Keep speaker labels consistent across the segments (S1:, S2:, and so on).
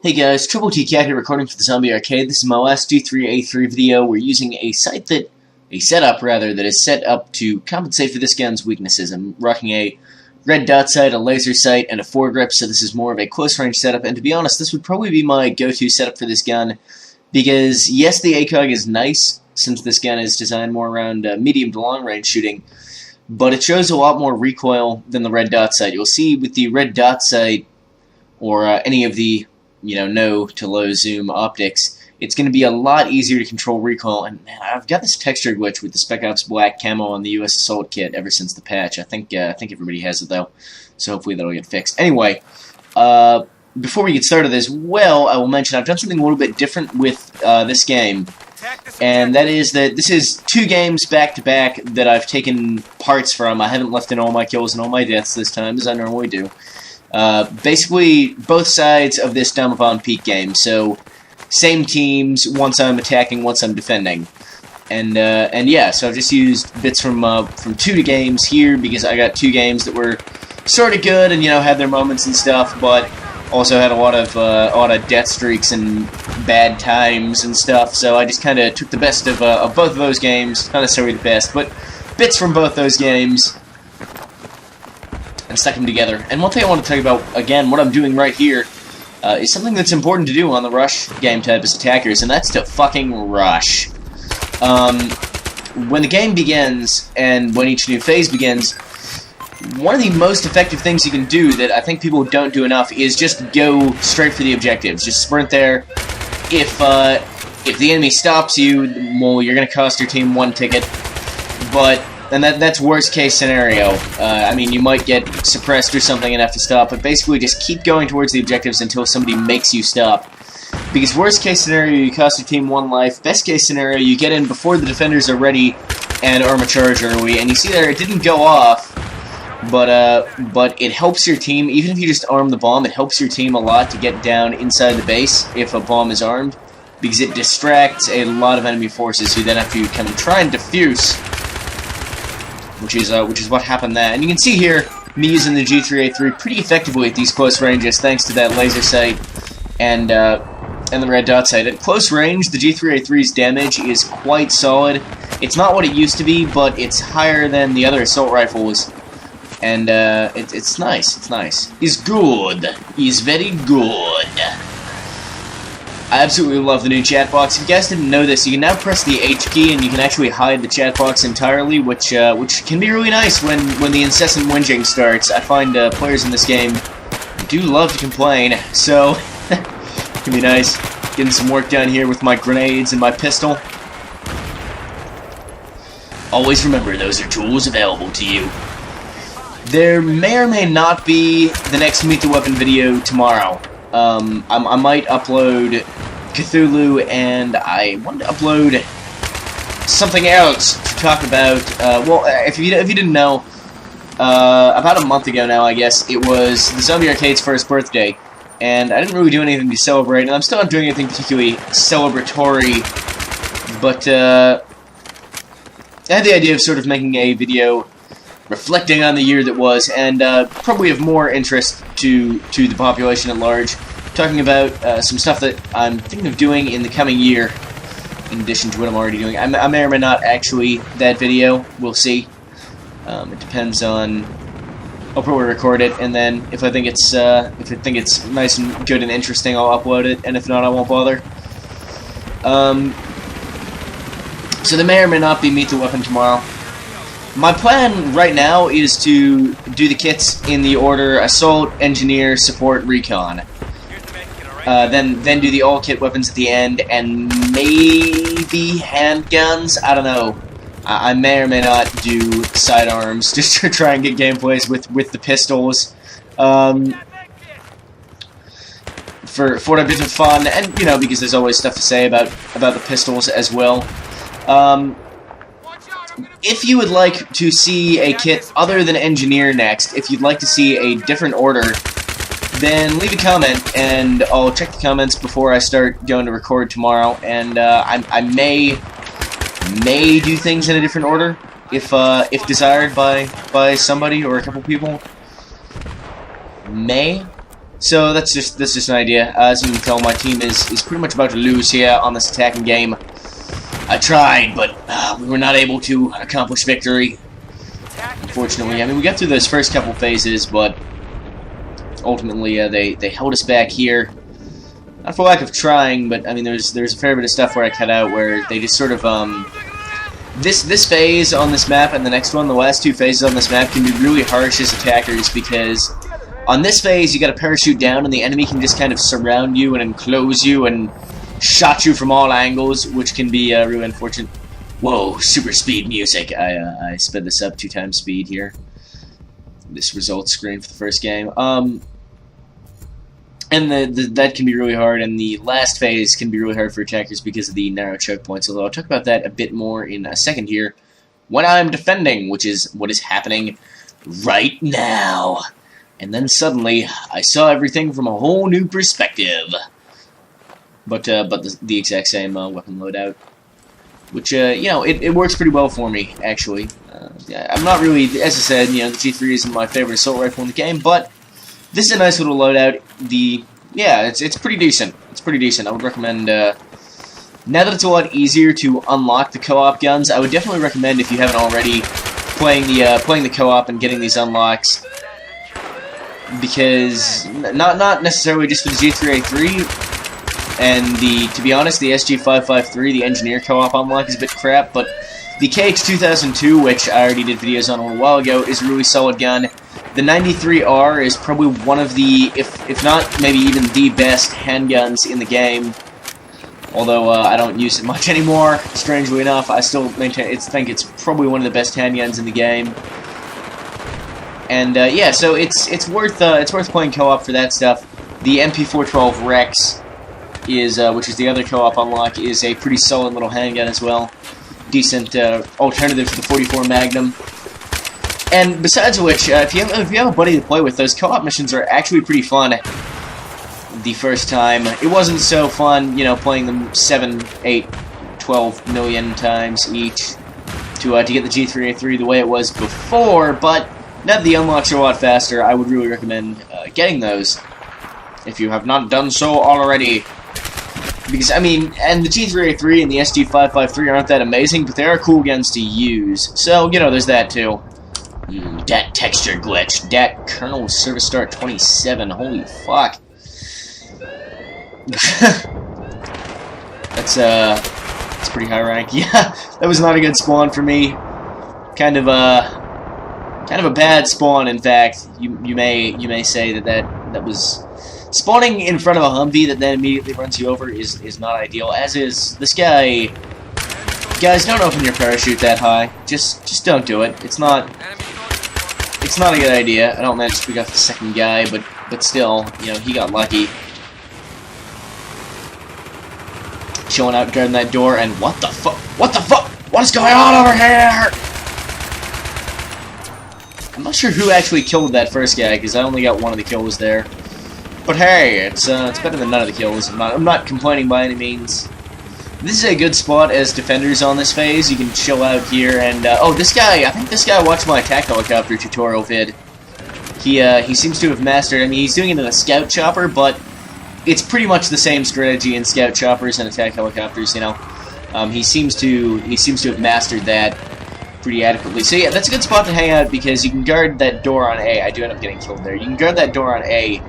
S1: Hey guys, Troubletcat here recording for the Zombie Arcade. This is my last G3A3 video. We're using a setup that is set up to compensate for this gun's weaknesses. I'm rocking a red dot sight, a laser sight, and a foregrip, so this is more of a close range setup, and to be honest, this would probably be my go-to setup for this gun, because yes, the ACOG is nice, since this gun is designed more around medium to long range shooting, but it shows a lot more recoil than the red dot sight. You'll see with the red dot sight, or any of the no to low zoom optics, it's going to be a lot easier to control recoil. And man, I've got this texture glitch with the Spec Ops Black camo on the US Assault kit ever since the patch. I think everybody has it though, so hopefully that'll get fixed. Anyway, before we get started as well, I will mention I've done something a little bit different with this game, and that is that this is 2 games back to back that I've taken parts from. I haven't left in all my kills and all my deaths this time, as I normally do. Basically, both sides of this Down Peak game, so same teams, once I'm attacking, once I'm defending. And yeah, so I've just used bits from 2 games here, because I got 2 games that were sort of good and, had their moments and stuff, but also had a lot of death streaks and bad times and stuff, so I just kind of took the best of both of those games, not necessarily the best, but bits from both those games, and stuck them together. And one thing I want to tell you about, again, what I'm doing right here, is something that's important to do on the rush game type as attackers, and that's to fucking rush. When the game begins, and when each new phase begins, one of the most effective things you can do that I think people don't do enough is just go straight for the objectives. Just sprint there. If the enemy stops you, well, you're going to cost your team 1 ticket, but and that's worst case scenario. I mean, you might get suppressed or something and have to stop, but basically just keep going towards the objectives until somebody makes you stop. Because worst case scenario, you cost your team 1 life. Best case scenario, you get in before the defenders are ready and arm a charge early. And you see there, it didn't go off, but it helps your team. Even if you just arm the bomb, it helps your team a lot to get down inside the base if a bomb is armed, because it distracts a lot of enemy forces who then have to come and try and defuse. Which is what happened there. And you can see here, me using the G3A3 pretty effectively at these close ranges, thanks to that laser sight and the red dot sight. At close range, the G3A3's damage is quite solid. It's not what it used to be, but it's higher than the other assault rifles. And it's nice. It's nice. It's good. It's very good. I absolutely love the new chat box. If you guys didn't know this, you can now press the H key and you can actually hide the chat box entirely, which can be really nice when the incessant whinging starts. I find players in this game do love to complain, so it can be nice getting some work done here with my grenades and my pistol. Always remember, those are tools available to you. There may or may not be the next Meet the Weapon video tomorrow. I might upload Cthulhu, and I want to upload something else to talk about. Well, if you didn't know, about a month ago now, I guess, it was the Zombie Arcade's first birthday, and I didn't really do anything to celebrate, and I'm still not doing anything particularly celebratory, but I had the idea of sort of making a video reflecting on the year that was, and probably of more interest to the population at large, talking about some stuff that I'm thinking of doing in the coming year, in addition to what I'm already doing. I may or may not actually that video. We'll see. It depends on. I'll probably record it, and then if I think it's nice and good and interesting, I'll upload it, and if not, I won't bother. So there may or may not be Meet the Weapon tomorrow. My plan right now is to do the kits in the order Assault, Engineer, Support, Recon. Then do the all-kit weapons at the end, and maybe handguns? I don't know. I may or may not do sidearms, just to try and get gameplays with the pistols. For a bit of fun, and, because there's always stuff to say about the pistols as well. If you would like to see a kit other than Engineer next, if you'd like to see a different order, then leave a comment, and I'll check the comments before I start going to record tomorrow, and I may do things in a different order, if desired by somebody or a couple people. May. So that's just an idea. As you can tell, my team is pretty much about to lose here on this attacking game. I tried, but we were not able to accomplish victory. Unfortunately, I mean, we got through those first couple phases, but ultimately they held us back here. Not for lack of trying, but I mean, there's a fair bit of stuff where I cut out where they just sort of this phase on this map and the next one, the last two phases on this map, can be really harsh as attackers because on this phase you got to parachute down and the enemy can just kind of surround you and enclose you and shot you from all angles, which can be really unfortunate. Whoa, super speed music. I sped this up 2 times speed here. This results screen for the first game. And that can be really hard, and the last phase can be really hard for attackers because of the narrow choke points, although I'll talk about that a bit more in a second here when I'm defending, which is what is happening right now. And then suddenly, I saw everything from a whole new perspective. But the exact same weapon loadout, which, you know, it works pretty well for me, actually. Yeah, I'm not really, as I said, you know, the G3 isn't my favorite assault rifle in the game, but this is a nice little loadout. Yeah, it's pretty decent. It's pretty decent. I would recommend, now that it's a lot easier to unlock the co-op guns, I would definitely recommend, if you haven't already, playing the co-op and getting these unlocks. Because, not necessarily just for the G3A3, and to be honest, the SG553, the Engineer co-op unlock, is a bit crap, but the KH2002, which I already did videos on a little while ago, is a really solid gun. The 93R is probably one of the, if not maybe even the best handguns in the game. Although I don't use it much anymore, strangely enough, I still think it's probably one of the best handguns in the game. And yeah, so it's worth playing co-op for that stuff. The MP412 Rex is, which is the other co-op unlock, is a pretty solid little handgun as well. Decent alternative to the 44 Magnum. And besides which, if you have a buddy to play with, those co-op missions are actually pretty fun. The first time, it wasn't so fun, you know, playing them 7, 8, 12 million times each to get the G3A3 the way it was before. But now that the unlocks are a lot faster, I would really recommend getting those if you have not done so already. Because, I mean, and the G3A3 and the SG553 aren't that amazing, but they are cool guns to use. So, you know, there's that too. Dat texture glitch. Dat kernel service start 27. Holy fuck. That's pretty high rank. Yeah, that was not a good spawn for me. Kind of a bad spawn, in fact. You may say that was spawning in front of a Humvee that then immediately runs you over is not ideal. As is this guy. Guys, don't open your parachute that high. Just don't do it. It's not a good idea. I don't manage to pick up the second guy, but still, you know, he got lucky. Chilling out guarding that door, and what the fuck? What the fuck? What is going on over here? I'm not sure who actually killed that first guy, because I only got one of the kills there. But hey, it's better than none of the kills. I'm not complaining by any means. This is a good spot as defenders on this phase. You can chill out here, and oh, this guy, I think this guy watched my attack helicopter tutorial vid. He seems to have mastered, I mean, he's doing it in a scout chopper, but it's pretty much the same strategy in scout choppers and attack helicopters, you know. He seems to have mastered that pretty adequately. So yeah, that's a good spot to hang out because you can guard that door on A. I do end up getting killed there. You can guard that door on A,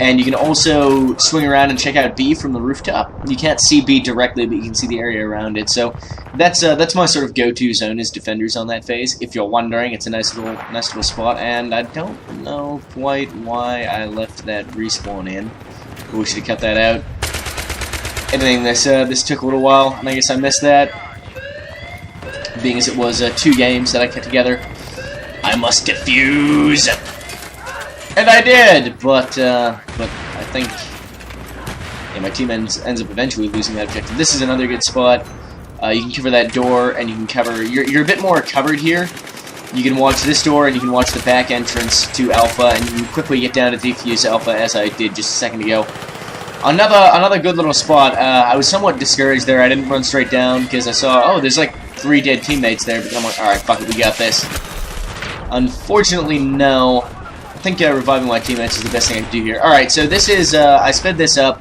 S1: and you can also swing around and check out B from the rooftop. You can't see B directly, but you can see the area around it. So that's my sort of go-to zone is defenders on that phase. If you're wondering, it's a nice little spot, and I don't know quite why I left that respawn in. We should have cut that out. Editing this took a little while, and I guess I missed that. Being as it was 2 games that I cut together, I must defuse, and I did. But I think yeah, my team ends up eventually losing that objective. This is another good spot. You can cover that door, and you can cover. You're a bit more covered here. You can watch this door, and you can watch the back entrance to Alpha, and you can quickly get down to defuse Alpha, as I did just a second ago. Another good little spot. I was somewhat discouraged there. I didn't run straight down because I saw, oh, there's like 3 dead teammates there. But I'm like, all right, fuck it, we got this. Unfortunately, no. I think reviving my teammates is the best thing I can do here. Alright, so this is, I sped this up.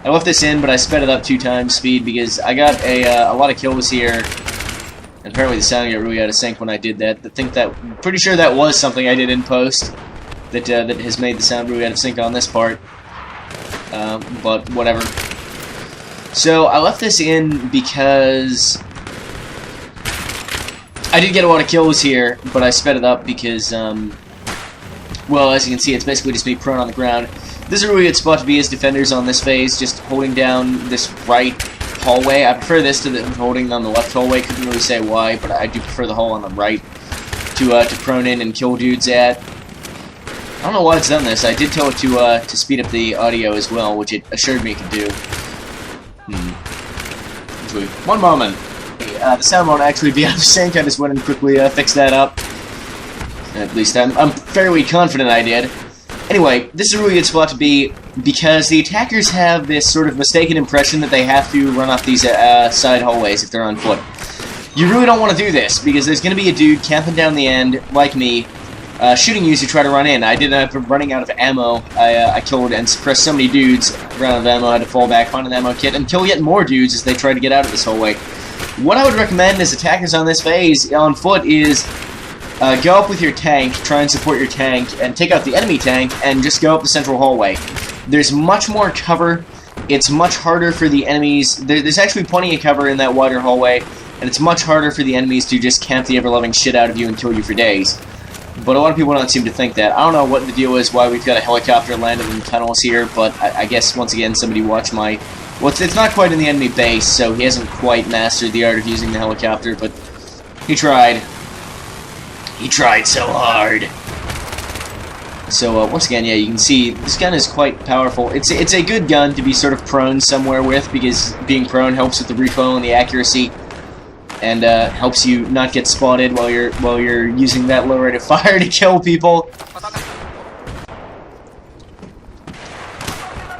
S1: I left this in, but I sped it up 2 times speed because I got a lot of kills here. And apparently the sound got really out of sync when I did that. Pretty sure that was something I did in post that has made the sound really out of sync on this part. But whatever. So I left this in because I did get a lot of kills here, but I sped it up because, well, as you can see, it's basically just me prone on the ground. This is a really good spot to be as defenders on this phase, just holding down this right hallway. I prefer this to holding on the left hallway. Couldn't really say why, but I do prefer the hole on the right to prone in and kill dudes at. I don't know why it's done this. I did tell it to speed up the audio as well, which it assured me it could do. Actually, one moment. The sound won't actually be out of sync. I just went and quickly fixed that up. At least I'm fairly confident I did. Anyway, this is a really good spot to be because the attackers have this sort of mistaken impression that they have to run off these side hallways if they're on foot. You really don't want to do this because there's going to be a dude camping down the end, like me, shooting you as you try to run in. I did end up running out of ammo. I killed and suppressed so many dudes, ran out of ammo, I had to fall back, find an ammo kit, and kill yet more dudes as they tried to get out of this hallway. What I would recommend as attackers on this phase, on foot, is go up with your tank, try and support your tank, and take out the enemy tank, and just go up the central hallway. There's much more cover. It's much harder for the enemies. There's actually plenty of cover in that wider hallway, and it's much harder for the enemies to just camp the ever-loving shit out of you and kill you for days. But a lot of people don't seem to think that. I don't know what the deal is, why we've got a helicopter landed in the tunnels here, but I guess, once again, somebody watched my... Well, it's not quite in the enemy base, so he hasn't quite mastered the art of using the helicopter, but he tried. He tried so hard. So, once again, yeah, you can see this gun is quite powerful. It's a good gun to be sort of prone somewhere with, because being prone helps with the recoil and the accuracy, and helps you not get spotted while you're using that low rate of fire to kill people.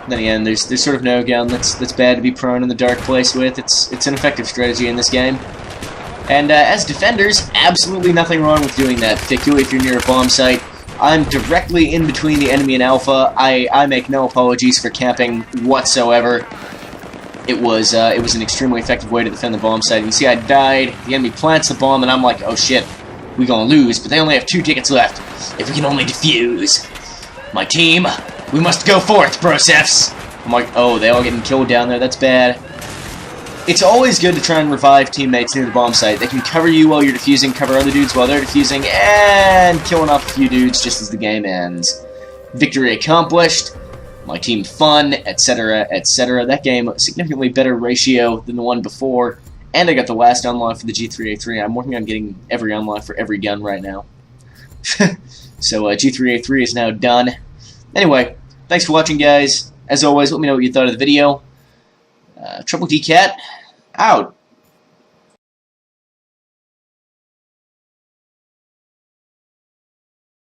S1: Then again, there's sort of no gun that's bad to be prone in the dark place with. It's an effective strategy in this game. And as defenders, absolutely nothing wrong with doing that, particularly if you're near a bomb site. I'm directly in between the enemy and Alpha. I make no apologies for camping whatsoever. It was an extremely effective way to defend the bomb site. You can see I died, the enemy plants the bomb, and I'm like, oh shit, we gonna lose, but they only have 2 tickets left. If we can only defuse. My team, we must go forth, brosefs. I'm like, oh, they all getting killed down there, that's bad. It's always good to try and revive teammates near the bomb site. They can cover you while you're defusing, cover other dudes while they're defusing, and killing off a few dudes just as the game ends. Victory accomplished. My team fun, etc., etc. That game, significantly better ratio than the one before, and I got the last unlock for the G3A3. I'm working on getting every unlock for every gun right now. So G3A3 is now done. Anyway, thanks for watching, guys. As always, let me know what you thought of the video. Troubletcat, out.